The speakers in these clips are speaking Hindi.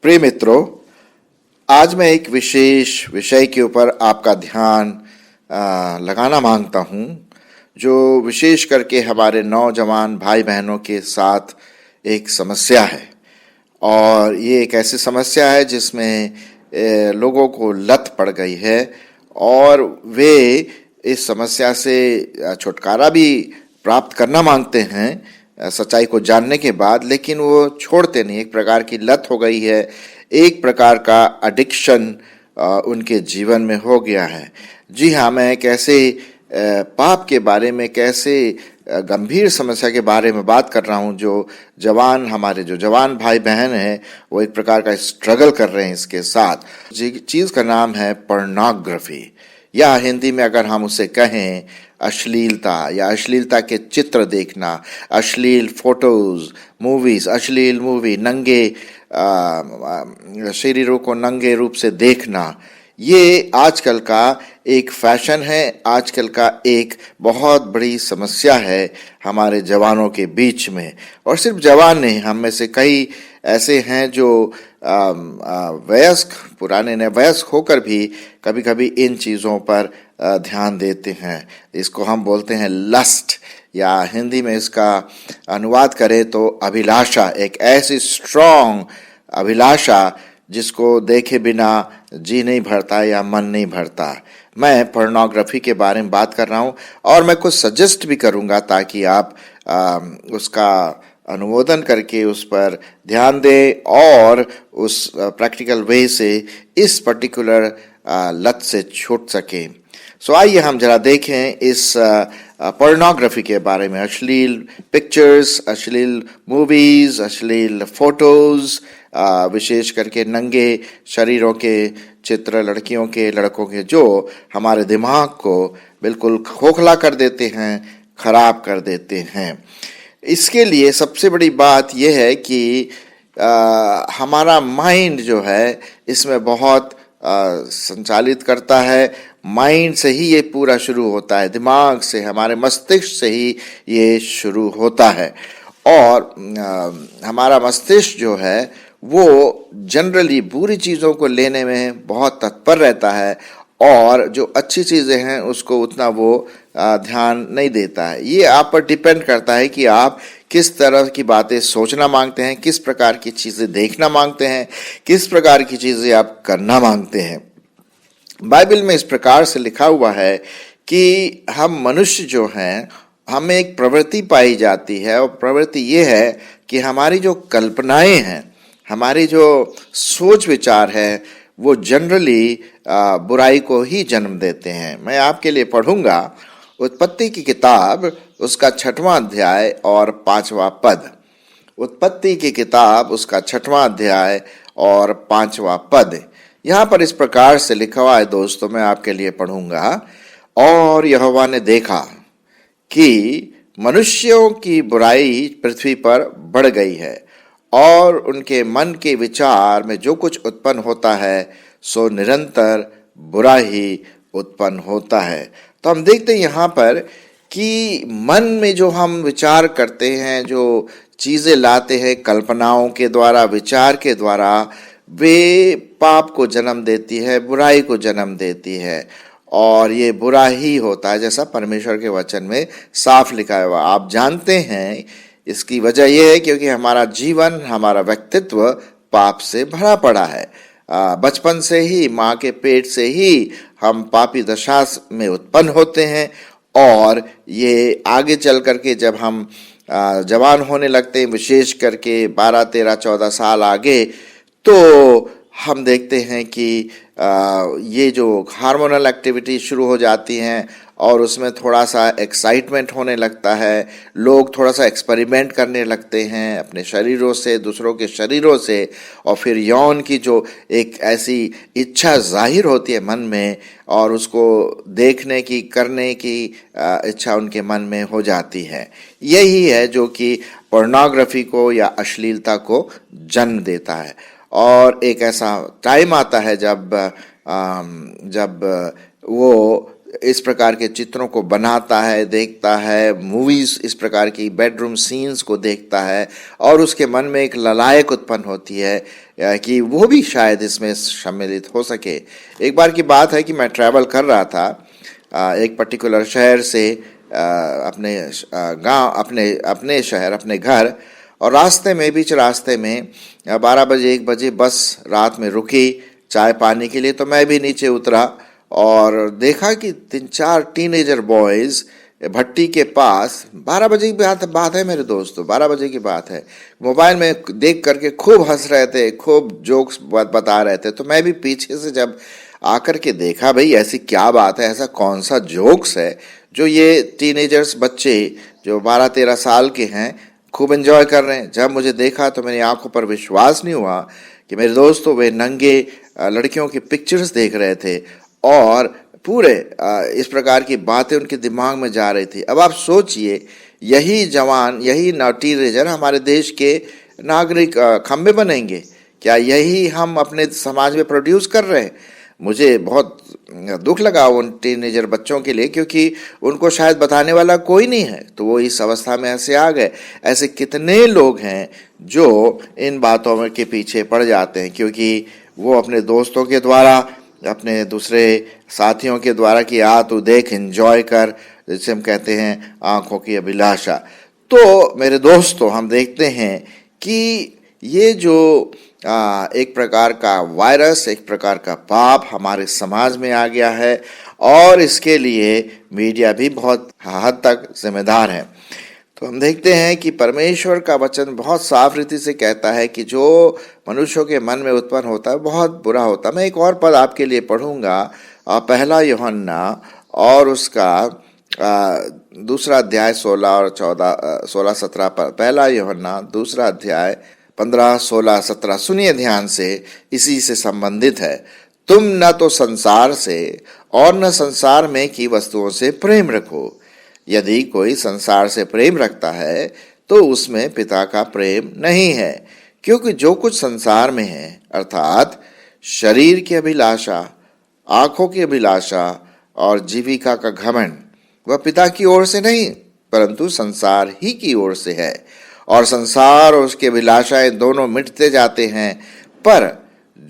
प्रिय मित्रों, आज मैं एक विशेष विषय के ऊपर आपका ध्यान लगाना मांगता हूँ, जो विशेष करके हमारे नौजवान भाई बहनों के साथ एक समस्या है। और ये एक ऐसी समस्या है जिसमें लोगों को लत पड़ गई है और वे इस समस्या से छुटकारा भी प्राप्त करना मांगते हैं सच्चाई को जानने के बाद, लेकिन वो छोड़ते नहीं। एक प्रकार की लत हो गई है, एक प्रकार का एडिक्शन उनके जीवन में हो गया है। जी हाँ, मैं कैसे पाप के बारे में, कैसे गंभीर समस्या के बारे में बात कर रहा हूँ। हमारे जो जवान भाई बहन हैं वो एक प्रकार का स्ट्रगल कर रहे हैं इसके साथ। चीज़ का नाम है पोर्नोग्राफी, या हिंदी में अगर हम उसे कहें अश्लीलता, या अश्लीलता के चित्र देखना, अश्लील फोटोज, मूवीज, अश्लील मूवी, नंगे शरीरों को नंगे रूप से देखना, ये आजकल का एक फैशन है, आजकल का एक बहुत बड़ी समस्या है हमारे जवानों के बीच में। और सिर्फ जवान नहीं, हम में से कई ऐसे हैं जो पुराने ने वयस्क होकर भी कभी कभी इन चीज़ों पर ध्यान देते हैं। इसको हम बोलते हैं लस्ट, या हिंदी में इसका अनुवाद करें तो अभिलाषा। एक ऐसी स्ट्रॉन्ग अभिलाषा जिसको देखे बिना जी नहीं भरता या मन नहीं भरता। मैं पोर्नोग्राफी के बारे में बात कर रहा हूँ और मैं कुछ सजेस्ट भी करूँगा ताकि आप उसका अनुमोदन करके उस पर ध्यान दें और उस प्रैक्टिकल वे से इस पर्टिकुलर लत से छूट सकें। सो आइए हम जरा देखें इस पोर्नोग्राफी के बारे में। अश्लील पिक्चर्स, अश्लील मूवीज, अश्लील फोटोज, विशेष करके नंगे शरीरों के चित्र, लड़कियों के, लड़कों के, जो हमारे दिमाग को बिल्कुल खोखला कर देते हैं, खराब कर देते हैं। इसके लिए सबसे बड़ी बात यह है कि हमारा माइंड जो है इसमें बहुत संचालित करता है। माइंड से ही ये पूरा शुरू होता है, दिमाग से, हमारे मस्तिष्क से ही ये शुरू होता है। और हमारा मस्तिष्क जो है वो जनरली बुरी चीज़ों को लेने में बहुत तत्पर रहता है और जो अच्छी चीज़ें हैं उसको उतना वो ध्यान नहीं देता है। ये आप पर डिपेंड करता है कि आप किस तरह की बातें सोचना मांगते हैं, किस प्रकार की चीज़ें देखना मांगते हैं, किस प्रकार की चीज़ें आप करना मांगते हैं। बाइबल में इस प्रकार से लिखा हुआ है कि हम मनुष्य जो हैं, हमें एक प्रवृत्ति पाई जाती है और प्रवृत्ति ये है कि हमारी जो कल्पनाएं हैं, हमारी जो सोच विचार है, वो जनरली बुराई को ही जन्म देते हैं। मैं आपके लिए पढ़ूंगा उत्पत्ति की किताब, उसका 6वां अध्याय और 5वां पद। उत्पत्ति की किताब, उसका 6वां अध्याय और 5वां पद। यहाँ पर इस प्रकार से लिखा हुआ है दोस्तों, मैं आपके लिए पढ़ूंगा। और यहोवा ने देखा कि मनुष्यों की बुराई पृथ्वी पर बढ़ गई है और उनके मन के विचार में जो कुछ उत्पन्न होता है सो निरंतर बुरा ही उत्पन्न होता है। तो हम देखते हैं यहाँ पर कि मन में जो हम विचार करते हैं, जो चीज़ें लाते हैं कल्पनाओं के द्वारा, विचार के द्वारा, वे पाप को जन्म देती है, बुराई को जन्म देती है। और ये बुरा ही होता है जैसा परमेश्वर के वचन में साफ लिखा हुआ। आप जानते हैं इसकी वजह यह है क्योंकि हमारा जीवन, हमारा व्यक्तित्व पाप से भरा पड़ा है। बचपन से ही, माँ के पेट से ही हम पापी दशा में उत्पन्न होते हैं और ये आगे चल करके जब हम जवान होने लगते हैं, विशेष करके 12, 13, 14 साल आगे, तो हम देखते हैं कि ये जो हार्मोनल एक्टिविटी शुरू हो जाती हैं और उसमें थोड़ा सा एक्साइटमेंट होने लगता है। लोग थोड़ा सा एक्सपेरिमेंट करने लगते हैं अपने शरीरों से, दूसरों के शरीरों से, और फिर यौन की जो एक ऐसी इच्छा जाहिर होती है मन में और उसको देखने की, करने की इच्छा उनके मन में हो जाती है। यही है जो कि पोर्नोग्राफी को या अश्लीलता को जन्म देता है। और एक ऐसा टाइम आता है जब वो इस प्रकार के चित्रों को बनाता है, देखता है, मूवीज इस प्रकार की बेडरूम सीन्स को देखता है और उसके मन में एक ललायक उत्पन्न होती है कि वो भी शायद इसमें सम्मिलित हो सके। एक बार की बात है कि मैं ट्रैवल कर रहा था एक पर्टिकुलर शहर से अपने गांव, अपने शहर, अपने घर, और बीच रास्ते में 12 बजे 1 बजे बस रात में रुकी चाय पानी के लिए। तो मैं भी नीचे उतरा और देखा कि 3-4 टीनेजर बॉयज़ भट्टी के पास, 12 बजे की बात है मेरे दोस्तों, 12 बजे की बात है, मोबाइल में देख करके खूब हंस रहे थे, खूब जोक्स बता रहे थे। तो मैं भी पीछे से जब आकर के देखा, भाई ऐसी क्या बात है, ऐसा कौन सा जोक्स है जो ये टीनेजर्स बच्चे जो 12-13 साल के हैं खूब एंजॉय कर रहे हैं। जब मुझे देखा तो मेरी आंखों पर विश्वास नहीं हुआ कि मेरे दोस्तों वे नंगे लड़कियों की पिक्चर्स देख रहे थे और पूरे इस प्रकार की बातें उनके दिमाग में जा रही थी। अब आप सोचिए, यही जवान, यही टीनेजर हमारे देश के नागरिक खंबे बनेंगे क्या? यही हम अपने समाज में प्रोड्यूस कर रहे हैं। मुझे बहुत दुख लगा उन टीनेजर बच्चों के लिए, क्योंकि उनको शायद बताने वाला कोई नहीं है, तो वो इस अवस्था में ऐसे आ गए। ऐसे कितने लोग हैं जो इन बातों में के पीछे पड़ जाते हैं क्योंकि वो अपने दोस्तों के द्वारा, अपने दूसरे साथियों के द्वारा कि तू देख, एंजॉय कर, जिसे हम कहते हैं आंखों की अभिलाषा। तो मेरे दोस्तों, हम देखते हैं कि ये जो एक प्रकार का वायरस, एक प्रकार का पाप हमारे समाज में आ गया है और इसके लिए मीडिया भी बहुत हद तक जिम्मेदार है। तो हम देखते हैं कि परमेश्वर का वचन बहुत साफ रीति से कहता है कि जो मनुष्यों के मन में उत्पन्न होता है बहुत बुरा होता है। मैं एक और पद आपके लिए पढ़ूंगा, 1 यूहन्ना और उसका 2 अध्याय 16 और 17 पर। 1 यूहन्ना 2 अध्याय 15, 16, 17 सुनिए ध्यान से, इसी से संबंधित है। तुम न तो संसार से और न संसार में की वस्तुओं से प्रेम रखो। यदि कोई संसार से प्रेम रखता है तो उसमें पिता का प्रेम नहीं है, क्योंकि जो कुछ संसार में है, अर्थात शरीर की अभिलाषा, आंखों की अभिलाषा और जीविका का घमंड, वह पिता की ओर से नहीं परंतु संसार ही की ओर से है। और संसार और उसकी अभिलाषाएं दोनों मिटते जाते हैं, पर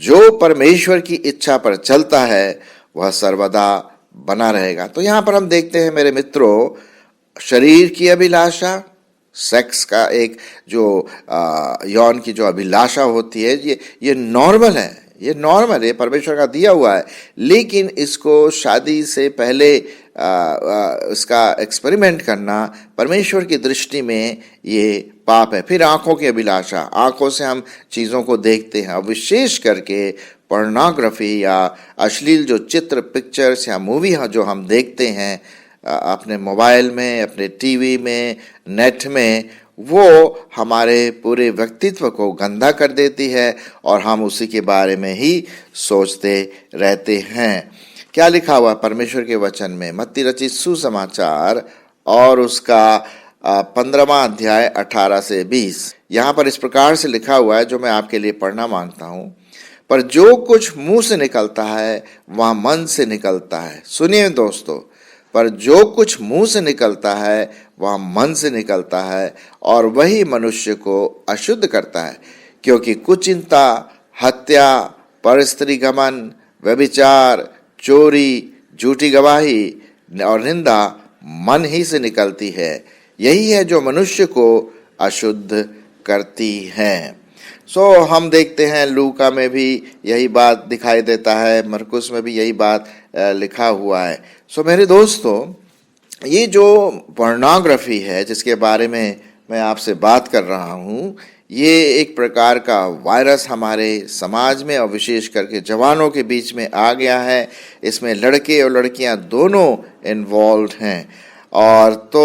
जो परमेश्वर की इच्छा पर चलता है वह सर्वदा बना रहेगा। तो यहाँ पर हम देखते हैं मेरे मित्रों, शरीर की अभिलाषा, सेक्स का एक जो यौन की जो अभिलाषा होती है, ये नॉर्मल है, ये नॉर्मल है, परमेश्वर का दिया हुआ है। लेकिन इसको शादी से पहले इसका एक्सपेरिमेंट करना परमेश्वर की दृष्टि में ये पाप है। फिर आंखों की अभिलाषा, आंखों से हम चीज़ों को देखते हैं, विशेष करके पोर्नोग्राफी या अश्लील जो चित्र, पिक्चर्स या मूवी जो हम देखते हैं अपने मोबाइल में, अपने टीवी में, नेट में, वो हमारे पूरे व्यक्तित्व को गंदा कर देती है और हम उसी के बारे में ही सोचते रहते हैं। क्या लिखा हुआ परमेश्वर के वचन में? मत्ती रचित सुसमाचार और उसका 15वां अध्याय 18 से 20। यहाँ पर इस प्रकार से लिखा हुआ है, जो मैं आपके लिए पढ़ना मांगता हूँ। पर जो कुछ मुंह से निकलता है वह मन से निकलता है। सुनिए दोस्तों, पर जो कुछ मुंह से निकलता है वह मन से निकलता है और वही मनुष्य को अशुद्ध करता है, क्योंकि कुचिंता, हत्या, परस्त्रीगमन, व्यभिचार, चोरी, झूठी गवाही और निंदा मन ही से निकलती है। यही है जो मनुष्य को अशुद्ध करती है। हम देखते हैं लूका में भी यही बात दिखाई देता है, मरकुस में भी यही बात लिखा हुआ है। मेरे दोस्तों, ये जो पोर्नोग्राफी है जिसके बारे में मैं आपसे बात कर रहा हूँ, ये एक प्रकार का वायरस हमारे समाज में और विशेष करके जवानों के बीच में आ गया है। इसमें लड़के और लड़कियां दोनों इन्वॉल्व हैं। और तो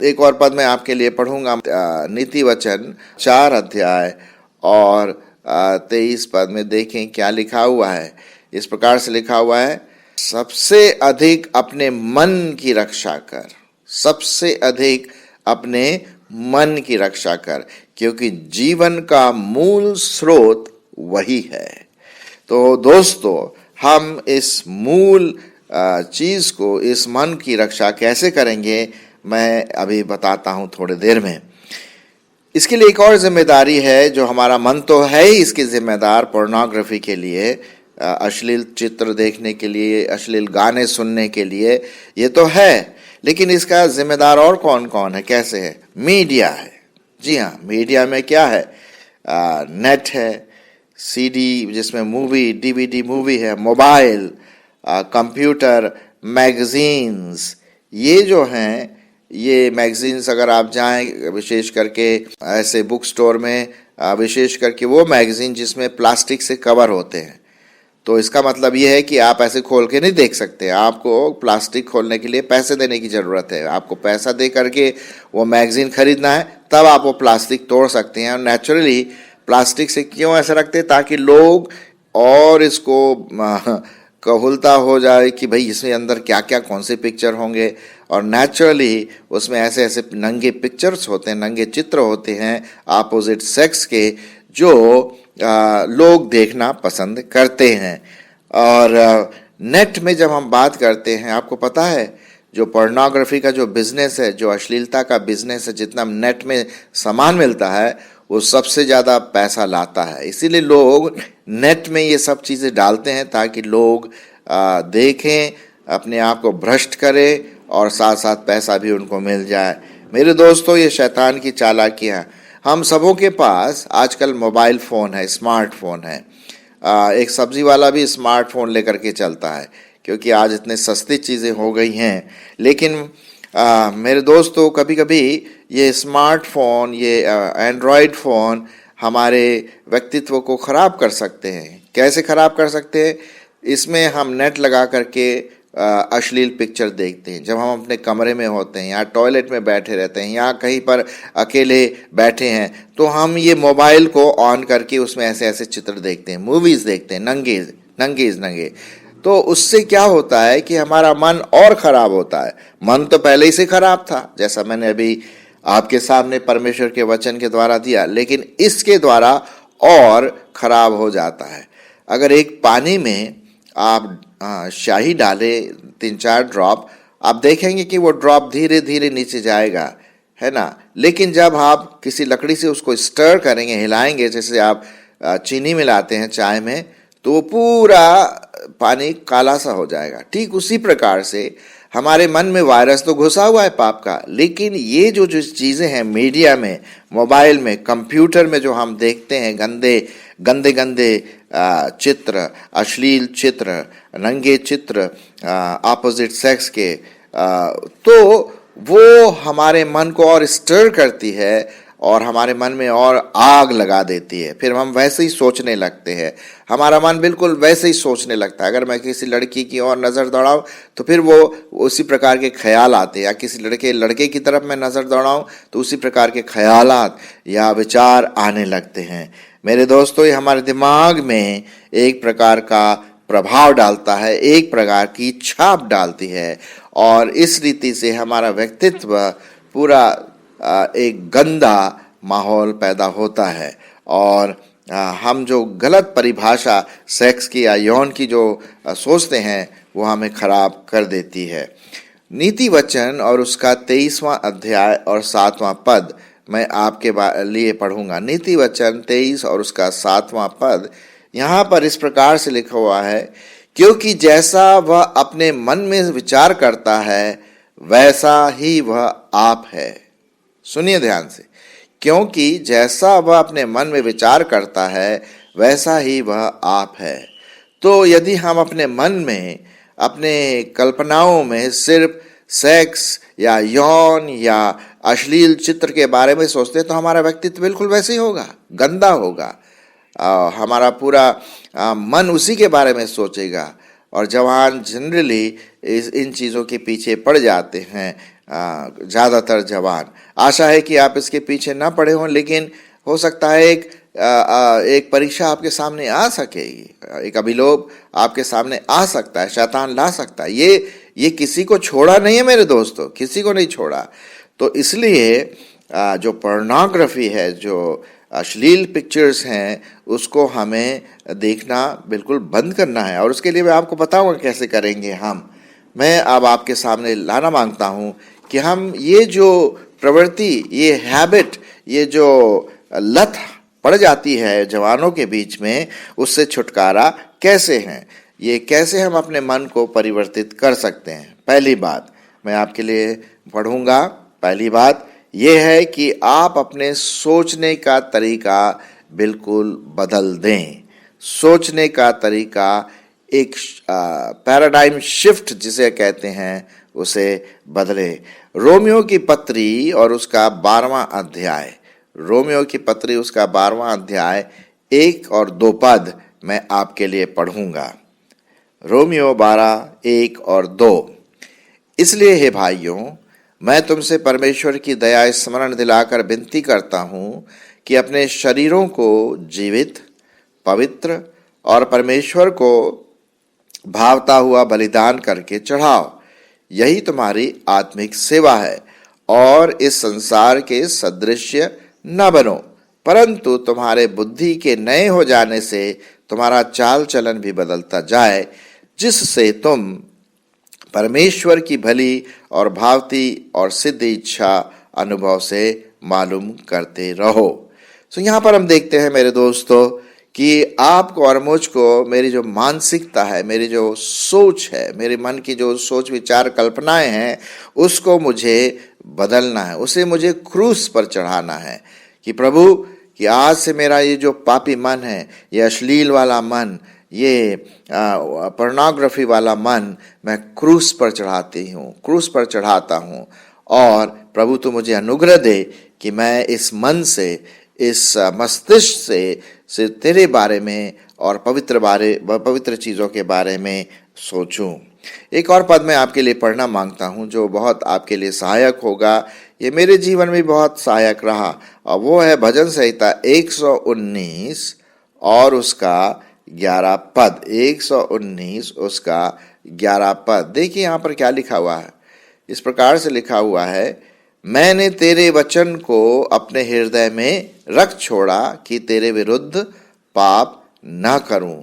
एक और पद मैं आपके लिए पढ़ूंगा, नीति वचन 4 अध्याय और 23 पद में देखें क्या लिखा हुआ है। इस प्रकार से लिखा हुआ है, सबसे अधिक अपने मन की रक्षा कर, सबसे अधिक अपने मन की रक्षा कर, क्योंकि जीवन का मूल स्रोत वही है। तो दोस्तों, हम इस मूल चीज़ को, इस मन की रक्षा कैसे करेंगे, मैं अभी बताता हूँ थोड़ी देर में। इसके लिए एक और जिम्मेदारी है, जो हमारा मन तो है ही इसकी जिम्मेदार पोर्नोग्राफी के लिए, अश्लील चित्र देखने के लिए, अश्लील गाने सुनने के लिए, ये तो है। लेकिन इसका जिम्मेदार और कौन कौन है, कैसे है? मीडिया है। जी हाँ, मीडिया में क्या है? नेट है, सीडी जिसमें मूवी, डीवीडी मूवी है, मोबाइल, कंप्यूटर, मैगजीन्स, ये जो हैं, ये मैगजीन्स अगर आप जाएं विशेष करके ऐसे बुक स्टोर में, विशेष करके वो मैगजीन जिसमें प्लास्टिक से कवर होते हैं, तो इसका मतलब ये है कि आप ऐसे खोल के नहीं देख सकते। आपको प्लास्टिक खोलने के लिए पैसे देने की ज़रूरत है। आपको पैसा दे करके वो मैगजीन खरीदना है, तब आप वो प्लास्टिक तोड़ सकते हैं। और नेचुरली प्लास्टिक से क्यों ऐसा रखते हैं? ताकि लोग और इसको कहूलता हो जाए कि भाई इसमें अंदर क्या क्या कौन से पिक्चर होंगे। और नेचुरली उसमें ऐसे ऐसे नंगे पिक्चर्स होते हैं, नंगे चित्र होते हैं अपोजिट सेक्स के, जो लोग देखना पसंद करते हैं। और नेट में जब हम बात करते हैं, आपको पता है जो पोर्नोग्राफी का जो बिजनेस है, जो अश्लीलता का बिजनेस है, जितना नेट में सामान मिलता है वो सबसे ज़्यादा पैसा लाता है। इसीलिए लोग नेट में ये सब चीज़ें डालते हैं ताकि लोग देखें, अपने आप को भ्रष्ट करें और साथ साथ पैसा भी उनको मिल जाए। मेरे दोस्तों, ये शैतान की चालाकियाँ। हम सबों के पास आजकल मोबाइल फ़ोन है, स्मार्टफोन है। एक सब्जी वाला भी स्मार्टफोन लेकर के चलता है, क्योंकि आज इतने सस्ती चीज़ें हो गई हैं। लेकिन मेरे दोस्तों, कभी कभी ये स्मार्टफोन, ये एंड्रॉयड फ़ोन हमारे व्यक्तित्व को ख़राब कर सकते हैं। कैसे ख़राब कर सकते हैं? इसमें हम नेट लगा करके अश्लील पिक्चर देखते हैं। जब हम अपने कमरे में होते हैं, या टॉयलेट में बैठे रहते हैं, या कहीं पर अकेले बैठे हैं, तो हम ये मोबाइल को ऑन करके उसमें ऐसे ऐसे चित्र देखते हैं, मूवीज़ देखते हैं, नंगे। तो उससे क्या होता है कि हमारा मन और ख़राब होता है। मन तो पहले ही से ख़राब था, जैसा मैंने अभी आपके सामने परमेश्वर के वचन के द्वारा दिया, लेकिन इसके द्वारा और ख़राब हो जाता है। अगर एक पानी में आप शाही डाले 3-4 ड्रॉप, आप देखेंगे कि वो ड्रॉप धीरे धीरे नीचे जाएगा, है ना। लेकिन जब आप किसी लकड़ी से उसको स्टर करेंगे, हिलाएंगे, जैसे आप चीनी मिलाते हैं चाय में, तो वो पूरा पानी काला सा हो जाएगा। ठीक उसी प्रकार से हमारे मन में वायरस तो घुसा हुआ है पाप का, लेकिन ये जो चीज़ें हैं मीडिया में, मोबाइल में, कंप्यूटर में, जो हम देखते हैं गंदे चित्र, अश्लील चित्र, नंगे चित्र अपोजिट सेक्स के, तो वो हमारे मन को और स्टर करती है और हमारे मन में और आग लगा देती है। फिर हम वैसे ही सोचने लगते हैं, हमारा मन बिल्कुल वैसे ही सोचने लगता है। अगर मैं किसी लड़की की ओर नज़र दौड़ाऊँ तो फिर वो उसी प्रकार के ख्याल आते हैं, या किसी लड़के की तरफ मैं नज़र दौड़ाऊँ तो उसी प्रकार के ख्यालात या विचार आने लगते हैं। मेरे दोस्तों, ये हमारे दिमाग में एक प्रकार का प्रभाव डालता है, एक प्रकार की छाप डालती है, और इस रीति से हमारा व्यक्तित्व पूरा एक गंदा माहौल पैदा होता है। और हम जो गलत परिभाषा सेक्स की या यौन की जो सोचते हैं, वो हमें खराब कर देती है। नीति वचन और उसका 23वां अध्याय और 7वां पद मैं आपके लिए पढ़ूंगा। नीति वचन 23 और उसका 7वां पद यहाँ पर इस प्रकार से लिखा हुआ है, क्योंकि जैसा वह अपने मन में विचार करता है वैसा ही वह आप है। सुनिए ध्यान से, क्योंकि जैसा वह अपने मन में विचार करता है वैसा ही वह आप है। तो यदि हम अपने मन में, अपने कल्पनाओं में सिर्फ सेक्स या यौन या अश्लील चित्र के बारे में सोचते हैं, तो हमारा व्यक्तित्व बिल्कुल वैसे ही होगा, गंदा होगा। हमारा पूरा मन उसी के बारे में सोचेगा। और जवान जनरली इन चीज़ों के पीछे पड़ जाते हैं, ज़्यादातर जवान। आशा है कि आप इसके पीछे ना पड़े हों, लेकिन हो सकता है एक परीक्षा आपके सामने आ सकेगी, एक अभिलोभ आपके सामने आ सकता है, शैतान ला सकता है। ये किसी को छोड़ा नहीं है मेरे दोस्तों, किसी को नहीं छोड़ा। तो इसलिए जो पोर्नोग्राफी है, जो अश्लील पिक्चर्स हैं, उसको हमें देखना बिल्कुल बंद करना है। और उसके लिए मैं आपको बताऊंगा कैसे करेंगे हम। मैं अब आपके सामने लाना मांगता हूँ कि हम ये जो प्रवृत्ति, ये हैबिट, ये जो लत पड़ जाती है जवानों के बीच में, उससे छुटकारा कैसे है, ये कैसे हम अपने मन को परिवर्तित कर सकते हैं। पहली बात मैं आपके लिए पढ़ूंगा। पहली बात यह है कि आप अपने सोचने का तरीका बिल्कुल बदल दें। सोचने का तरीका, एक पैराडाइम शिफ्ट जिसे कहते हैं, उसे बदले। रोमियो की पत्री और उसका 12वां अध्याय, रोमियो की पत्री उसका 12वां अध्याय 1 और 2 पद मैं आपके लिए पढ़ूंगा। रोमियो 12, 1 और 2। इसलिए हे भाइयों, मैं तुमसे परमेश्वर की दया स्मरण दिलाकर विनती करता हूँ कि अपने शरीरों को जीवित, पवित्र और परमेश्वर को भावता हुआ बलिदान करके चढ़ाओ। यही तुम्हारी आत्मिक सेवा है। और इस संसार के सदृश्य न बनो, परंतु तुम्हारे बुद्धि के नए हो जाने से तुम्हारा चाल चलन भी बदलता जाए, जिससे तुम परमेश्वर की भली और भावती और सिद्ध इच्छा अनुभव से मालूम करते रहो। तो यहाँ पर हम देखते हैं मेरे दोस्तों कि आपको और मुझको, मेरी जो मानसिकता है, मेरी जो सोच है, मेरे मन की जो सोच विचार कल्पनाएं हैं, उसको मुझे बदलना है, उसे मुझे क्रूस पर चढ़ाना है कि प्रभु, कि आज से मेरा ये जो पापी मन है, ये अश्लील वाला मन, ये पोर्नोग्राफी वाला मन, मैं क्रूस पर चढ़ाती हूँ, क्रूस पर चढ़ाता हूँ। और प्रभु तू मुझे अनुग्रह दे कि मैं इस मन से, इस मस्तिष्क से तेरे बारे में और पवित्र चीज़ों के बारे में सोचूं। एक और पद मैं आपके लिए पढ़ना मांगता हूं जो बहुत आपके लिए सहायक होगा। ये मेरे जीवन में बहुत सहायक रहा, और वो है भजन संहिता 119 और उसका 11 पद। 119 उसका 11 पद। देखिए यहाँ पर क्या लिखा हुआ है। इस प्रकार से लिखा हुआ है, मैंने तेरे वचन को अपने हृदय में रख छोड़ा कि तेरे विरुद्ध पाप न करूं।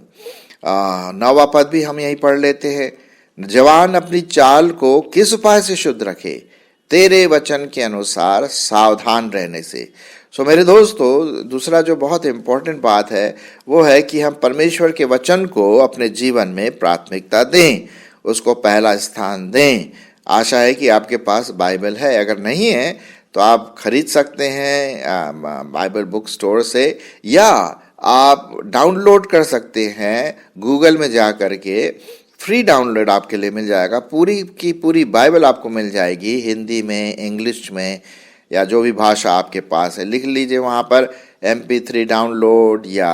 9वां पद भी हम यही पढ़ लेते हैं, जवान अपनी चाल को किस उपाय से शुद्ध रखे, तेरे वचन के अनुसार सावधान रहने से। सो मेरे दोस्तों, दूसरा जो बहुत इंपॉर्टेंट बात है वो है कि हम परमेश्वर के वचन को अपने जीवन में प्राथमिकता दें, उसको पहला स्थान दें। आशा है कि आपके पास बाइबल है, अगर नहीं है तो आप खरीद सकते हैं बाइबल बुक स्टोर से, या आप डाउनलोड कर सकते हैं गूगल में जा करके। फ्री डाउनलोड आपके लिए मिल जाएगा, पूरी की पूरी बाइबल आपको मिल जाएगी, हिंदी में, इंग्लिश में, या जो भी भाषा आपके पास है। लिख लीजिए वहाँ पर MP3 डाउनलोड या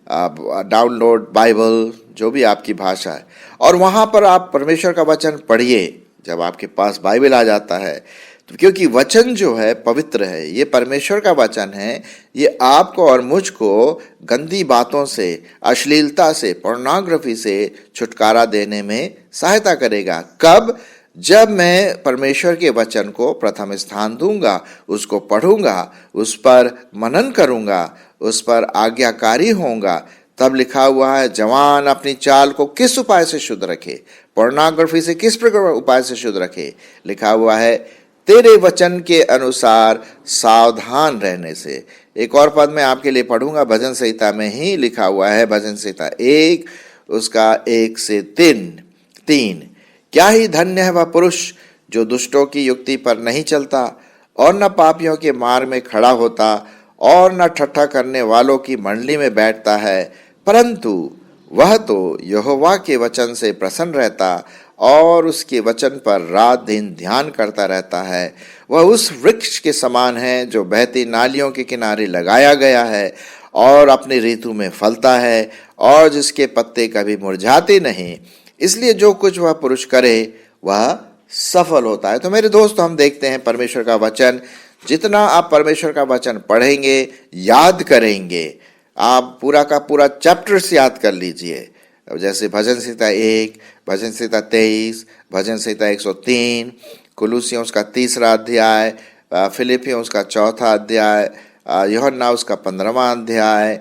डाउनलोड बाइबल, जो भी आपकी भाषा है, और वहाँ पर आप परमेश्वर का वचन पढ़िए। जब आपके पास बाइबल आ जाता है तो, क्योंकि वचन जो है पवित्र है, ये परमेश्वर का वचन है, ये आपको और मुझको गंदी बातों से, अश्लीलता से, पोर्नोग्राफी से छुटकारा देने में सहायता करेगा। कब? जब मैं परमेश्वर के वचन को प्रथम स्थान दूंगा, उसको पढ़ूंगा, उस पर मनन करूंगा, उस पर आज्ञाकारी होऊंगा। तब लिखा हुआ है, जवान अपनी चाल को किस उपाय से शुद्ध रखे, पोर्नोग्राफी से किस प्रकार उपाय से शुद्ध रखे। लिखा हुआ है, तेरे वचन के अनुसार सावधान रहने से। एक और पद मैं आपके लिए पढ़ूंगा, भजन संहिता में ही लिखा हुआ है, भजन संहिता 1 उसका 1 से 3। क्या ही धन्य है वह पुरुष जो दुष्टों की युक्ति पर नहीं चलता और न पापियों के मार्ग में खड़ा होता और न ठट्ठा करने वालों की मंडली में बैठता है, परंतु वह तो यहोवा के वचन से प्रसन्न रहता और उसके वचन पर रात दिन ध्यान करता रहता है। वह उस वृक्ष के समान है जो बहती नालियों के किनारे लगाया गया है और अपनी ऋतु में फलता है और जिसके पत्ते कभी मुरझाते नहीं। इसलिए जो कुछ वह पुरुष करे वह सफल होता है। तो मेरे दोस्तों, हम देखते हैं परमेश्वर का वचन, जितना आप परमेश्वर का वचन पढ़ेंगे, याद करेंगे, आप पूरा का पूरा चैप्टर्स याद कर लीजिए। जैसे भजन संहिता 1, भजन संहिता 23, भजन संहिता 103, कुलुसियों उसका 3रा अध्याय, फिलिपियों उसका 4था अध्याय, यूहन्ना उसका 15वां अध्याय,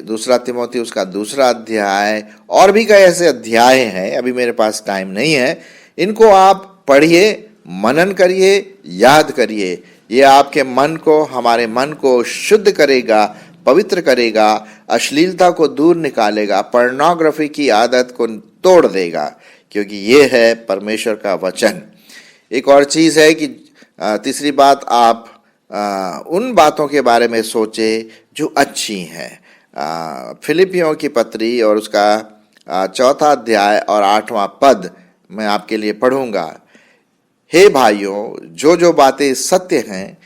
दूसरा तिमोथी उसका 2रा अध्याय, और भी कई ऐसे अध्याय हैं। अभी मेरे पास टाइम नहीं है इनको आप पढ़िए, मनन करिए, याद करिए। ये आपके मन को, हमारे मन को शुद्ध करेगा, पवित्र करेगा, अश्लीलता को दूर निकालेगा, पोर्नोग्राफी की आदत को तोड़ देगा, क्योंकि ये है परमेश्वर का वचन। एक और चीज़ है कि तीसरी बात, आप उन बातों के बारे में सोचे जो अच्छी हैं। फिलिपियों की पत्री और उसका चौथा अध्याय और 8वां पद मैं आपके लिए पढ़ूंगा। हे भाइयों, जो बातें सत्य हैं,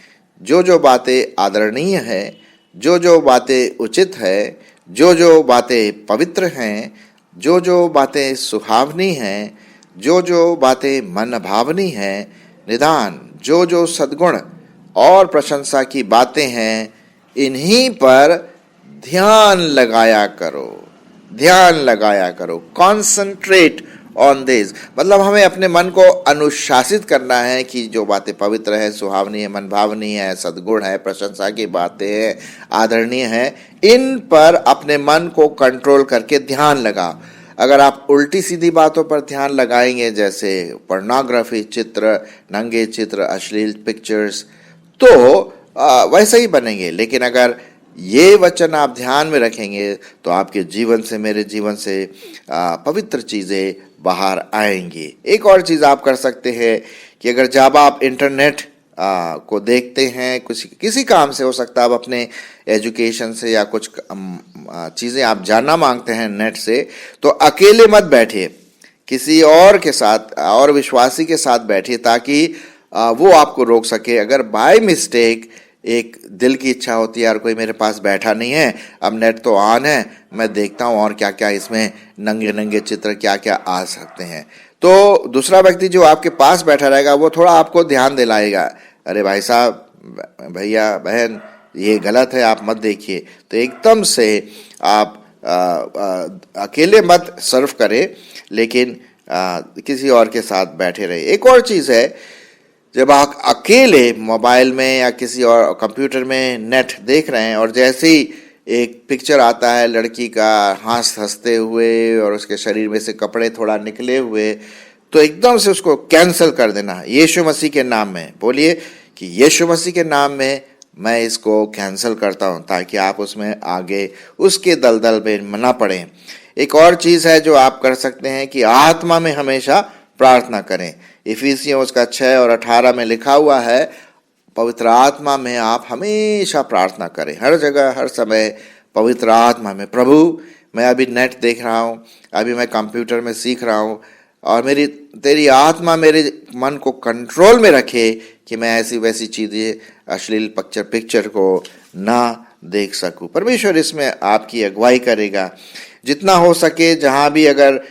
जो बातें आदरणीय हैं, जो बातें उचित है, जो बातें पवित्र हैं, जो बातें सुहावनी हैं, जो बातें मन भावनी हैं, निदान जो सद्गुण और प्रशंसा की बातें हैं, इन्हीं पर ध्यान लगाया करो। ध्यान लगाया करो, कॉन्सेंट्रेट ऑन दिस। मतलब हमें अपने मन को अनुशासित करना है कि जो बातें पवित्र है, सुहावनी है, मन भावनी है, सद्गुण है, प्रशंसा की बातें हैं, आदरणीय है, इन पर अपने मन को कंट्रोल करके ध्यान लगा। अगर आप उल्टी सीधी बातों पर ध्यान लगाएंगे, जैसे पोर्नोग्राफी, चित्र, नंगे चित्र, अश्लील पिक्चर्स, तो वैसे ही बनेंगे। लेकिन अगर ये वचन आप ध्यान में रखेंगे तो आपके जीवन से, मेरे जीवन से पवित्र चीज़ें बाहर आएंगी। एक और चीज़ आप कर सकते हैं कि अगर जब आप इंटरनेट को देखते हैं, कुछ किसी काम से, हो सकता है आप अपने एजुकेशन से या कुछ चीज़ें आप जानना मांगते हैं नेट से, तो अकेले मत बैठिए, किसी और के साथ और विश्वासी के साथ बैठिए, ताकि वो आपको रोक सके। अगर बाय मिस्टेक एक दिल की इच्छा होती है, यार कोई मेरे पास बैठा नहीं है, अब नेट तो ऑन है, मैं देखता हूँ और क्या क्या इसमें नंगे नंगे चित्र क्या क्या आ सकते हैं, तो दूसरा व्यक्ति जो आपके पास बैठा रहेगा वो थोड़ा आपको ध्यान दिलाएगा, अरे भाई साहब, भैया, बहन, ये गलत है, आप मत देखिए। तो एकदम से आप अकेले मत सर्व करें, लेकिन किसी और के साथ बैठे रहे। एक और चीज़ है, जब आप अकेले मोबाइल में या किसी और कंप्यूटर में नेट देख रहे हैं और जैसे ही एक पिक्चर आता है लड़की का हंसते हुए और उसके शरीर में से कपड़े थोड़ा निकले हुए, तो एकदम से उसको कैंसिल कर देना। यीशु मसीह के नाम में बोलिए कि यीशु मसीह के नाम में मैं इसको कैंसिल करता हूँ, ताकि आप उसमें आगे उसके दलदल में ना पड़ें। एक और चीज़ है जो आप कर सकते हैं कि आत्मा में हमेशा प्रार्थना करें। इफिसियों उसका 6 और 18 में लिखा हुआ है, पवित्र आत्मा में आप हमेशा प्रार्थना करें, हर जगह, हर समय पवित्र आत्मा में। प्रभु, मैं अभी नेट देख रहा हूँ, अभी मैं कंप्यूटर में सीख रहा हूँ, और तेरी आत्मा मेरे मन को कंट्रोल में रखे कि मैं ऐसी वैसी चीज़ें, अश्लील पिक्चर को ना देख सकूं। परमेश्वर इसमें आपकी अगुवाई करेगा। जितना हो सके, जहाँ भी अगर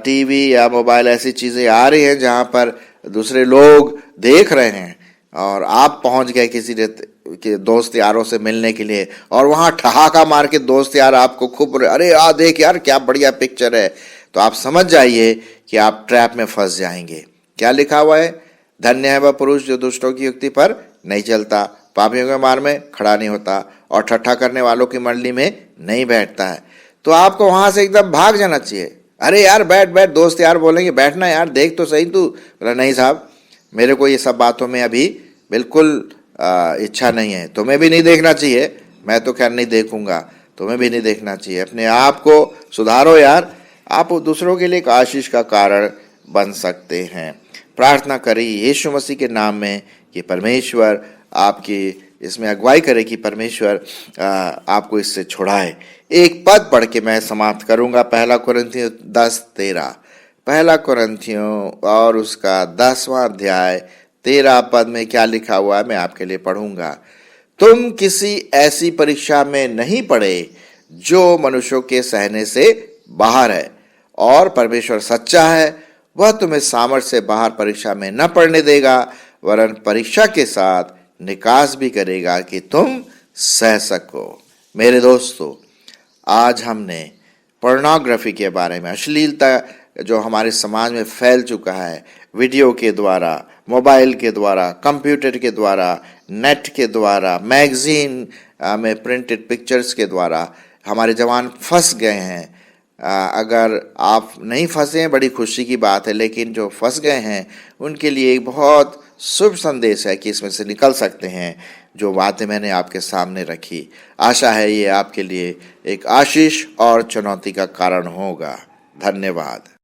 टीवी या मोबाइल ऐसी चीज़ें आ रही हैं जहाँ पर दूसरे लोग देख रहे हैं और आप पहुँच गए किसी के दोस्त यारों से मिलने के लिए, और वहाँ ठहाका मार के दोस्त यार आपको खूब, अरे देख यार क्या बढ़िया पिक्चर है, तो आप समझ जाइए कि आप ट्रैप में फंस जाएंगे। क्या लिखा हुआ है? धन्य है वह पुरुष जो दुष्टों की युक्ति पर नहीं चलता, पापियों के मार्ग में खड़ा नहीं होता, और ठट्ठा करने वालों की मंडली में नहीं बैठता है। तो आपको वहां से एकदम भाग जाना चाहिए। अरे यार बैठ बैठ, दोस्त यार बोलेंगे बैठना यार, देख तो सही तू। बोला नहीं साहब, मेरे को ये सब बातों में अभी बिल्कुल इच्छा नहीं है, तुम्हें भी नहीं देखना चाहिए, मैं तो खैर नहीं देखूंगा, तुम्हें भी नहीं देखना चाहिए। अपने आप को सुधारो यार, आप दूसरों के लिए एक आशीष का कारण बन सकते हैं। प्रार्थना करें यीशु मसीह के नाम में कि परमेश्वर आपकी इसमें अगुवाई करे, कि परमेश्वर आपको इससे छुड़ाए। एक पद पढ़ के मैं समाप्त करूंगा, 1 कुरिन्थियों 10:13। 1 कुरिन्थियों और उसका 10वां अध्याय 13 पद में क्या लिखा हुआ है मैं आपके लिए पढ़ूंगा। तुम किसी ऐसी परीक्षा में नहीं पड़े जो मनुष्यों के सहने से बाहर है, और परमेश्वर सच्चा है, वह तुम्हें सामर्थ्य से बाहर परीक्षा में न पड़ने देगा, वरन परीक्षा के साथ निकास भी करेगा कि तुम सह सको। मेरे दोस्तों, आज हमने पोर्नोग्राफी के बारे में, अश्लीलता जो हमारे समाज में फैल चुका है, वीडियो के द्वारा, मोबाइल के द्वारा, कंप्यूटर के द्वारा, नेट के द्वारा, मैगजीन में प्रिंटेड पिक्चर्स के द्वारा हमारे जवान फंस गए हैं। अगर आप नहीं फंसे हैं बड़ी खुशी की बात है, लेकिन जो फंस गए हैं उनके लिए एक बहुत शुभ संदेश है कि इसमें से निकल सकते हैं। जो बातें मैंने आपके सामने रखी, आशा है ये आपके लिए एक आशीष और चुनौती का कारण होगा। धन्यवाद।